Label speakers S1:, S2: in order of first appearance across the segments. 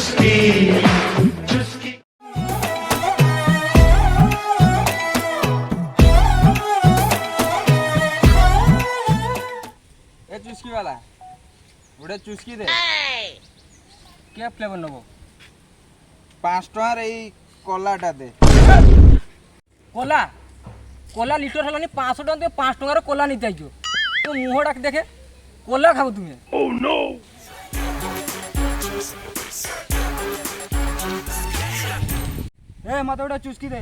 S1: ए चुस्की वाला गोटे चुस्की दे क्या फ्लेवर नब 5 टकार এই কলাটা দে
S2: কলা কলা লিটার হলানি 500 টাকা 5 টাকার কলা নিতে আইছো তো মুহটা দেখে কলা খাও তুমি ও নো এ মতে ওটা চুস্কি দে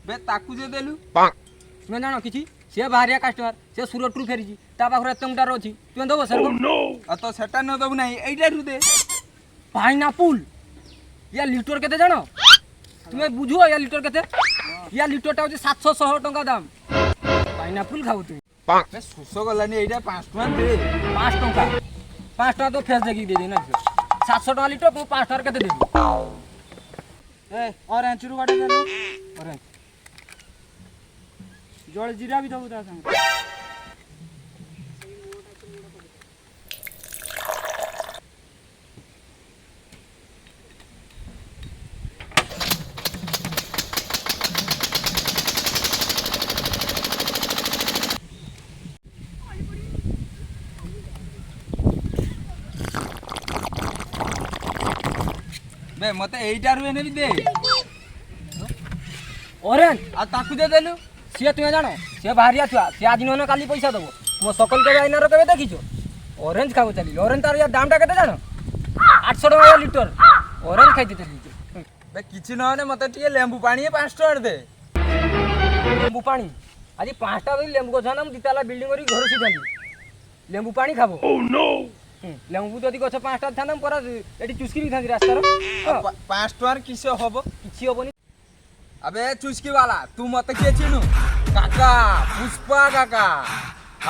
S1: বে তাকু যে দেলু
S2: তুমি জানো কিছু সে বাহারিয়া কাস্টমার সে সুরটরু ফেরিছি তা পাখরে এতটার ଅଛି তুমি দেবো স্যার
S1: তো সেটা ন দেবু নাই এইটারু দে
S2: পাইনাপুল ইয়া লিটার কেতে জানো তুমি বুঝো ইয়া লিটার কেতে ইয়া লিটারটা হচ্ছে 700 টাকা দাম পাইনাপুল খাও তুমি
S1: বে সুস গলানি এইটা 5 টাকা দে
S2: 5 টাকা 5 টাকা তো ফেস দেখি দিয়ে দিন 700 টাকা লিটার 5 টাকার কেতে দেবি
S1: ए ऑरेंज रु काटे देलु
S2: অরেঞ্জ
S1: जल जीरा भी दबु ता संग बे मते एइटारु एने भी दे
S2: অরেঞ্জ
S1: आ ताकू दे देलु
S2: সে তুমি জানো সে বাহারিয়া ছুয়া সে আজ নয় কালি পয়সা দেবো তোমার সকল কেবে আইনার কেবে দেখিছো অরেঞ্জ খাবো চালি অরেঞ্জ তার ইয়ার দামটা কেতে জানো 800 টাকা লিটার অরেঞ্জ খাইতে চালিছে
S1: बे किछि नहने मते टिके लेंबू पानी 5 टका दे
S2: লেম্বু পানি আজ 5টা দিন লেম্বু গছ না দিতালা বিল্ডিং করি ঘর সিজানি লেম্বু পানি খাবো ও নো লেম্বু যদি গছ 5টা থানা পরা এটি চুস্কি বি থাকি রাস্তার
S1: 5 टका किसे होबो
S2: কিছু হবনি
S1: अबे चुस्की वाला तू मते के चिनु काका पुष्पा काका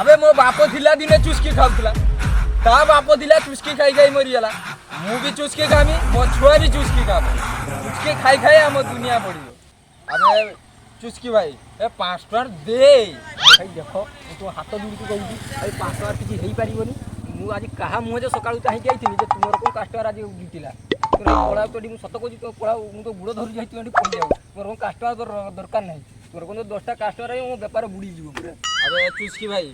S1: अबे मो बापो थिला दिने चुस्की खाउतला ता बापो दिला चुस्की खाई खाई मरि गेला मु भी चुस्की खामी मो छुआ भी चुस्की खाबो चुस्की खाई खाई हम दुनिया पड़ियो अबे चुस्की भाई ए 5 टका दे
S2: ভাই দেখো তো হাত দুড়ি কইছি এই 5 টাকার কিছু হেই পারিবনি মু আজ কাহা মুহ যে সকালু চাহি যাইছিনি যে তোমার কোন কাস্টমার আজ জিতিলা তোর পড়া তো মু সত কইছি তো পড়া মু তো গুড় ধরি যাইতি এটি পড়ি যাও তোর কোন কাস্টমার দরকার নাই তোর কোন 10টা কাস্টমার আই মু ব্যাপার বুড়ি যাব পুরা
S1: अबे चुस्की भाई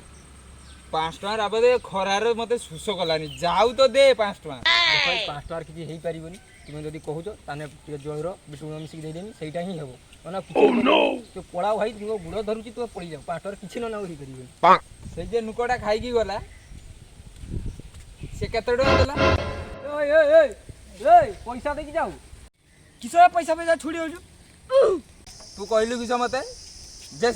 S1: 5 टका आबे खरार मते सुसो गलानी जाऊ तो दे 5 टका
S2: দেখো 5 টাকার কিছু হেই পারিবনি তুমি যদি কহুছো তানে জয়র বিটুন মিশি দেই দেমি সেইটা হি হবো মানে কিছু তো পড়া ভাই তুমি গুড় ধরুছি তো পড়ি যাও 5 টাকার কিছু না হই পারিবনি
S1: से जे नुकोडा खाई की गला से केते टका देला
S2: ওই ওই ওই ওই পয়সা দেখি যাও
S1: किसे पैसा पैसा छुड़ी होजु तू कहलु किस मते जे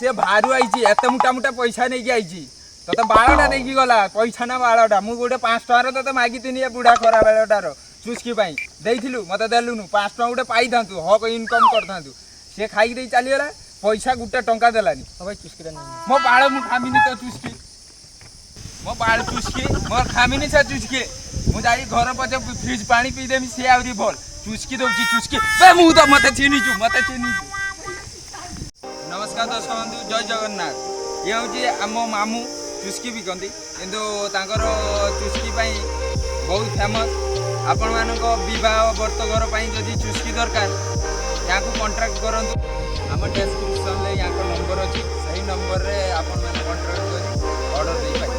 S1: से भारू आइची एते मोटा मोटा पैसा नै की आइची तते बाळाटा नै की गला पैसा ना बाळाटा मु गोटे 5 टका रे तते मागी तिनी ए बुढा खरा बेळटार चुस्की पई देइथिलु मते देलुनु 5 टका गोटे पाई थांतु हक इनकम कर थांतु से खाई देई चली गला पैसा गुटे टंका देलानी
S2: ভাই চুস্কিটা না
S1: मो बाळ मु खामिनी तो चुस्की मो बाळ चुस्की मोर खामिनी से चुस्की मु जाई घर पछे फ्रिज पानी पी देमी से आउरी बोल चुस्की दोची चुस्की बे मु तो मते चिनी छु नमस्कार दर्शक बंधु जय जगन्नाथ ये होची आम मामू चुस्की बिकंती किंतु तांकर चुस्की पई बहुत फेमस आपण मानको विवाह व्रतघर पई जदी चुस्की दरकार याकू कांटेक्ट करंतु आम डिस्क्रिप्शन ले याको नंबर अछि सही नंबर रे आपण माने कांटेक्ट करी ऑर्डर दे पाइ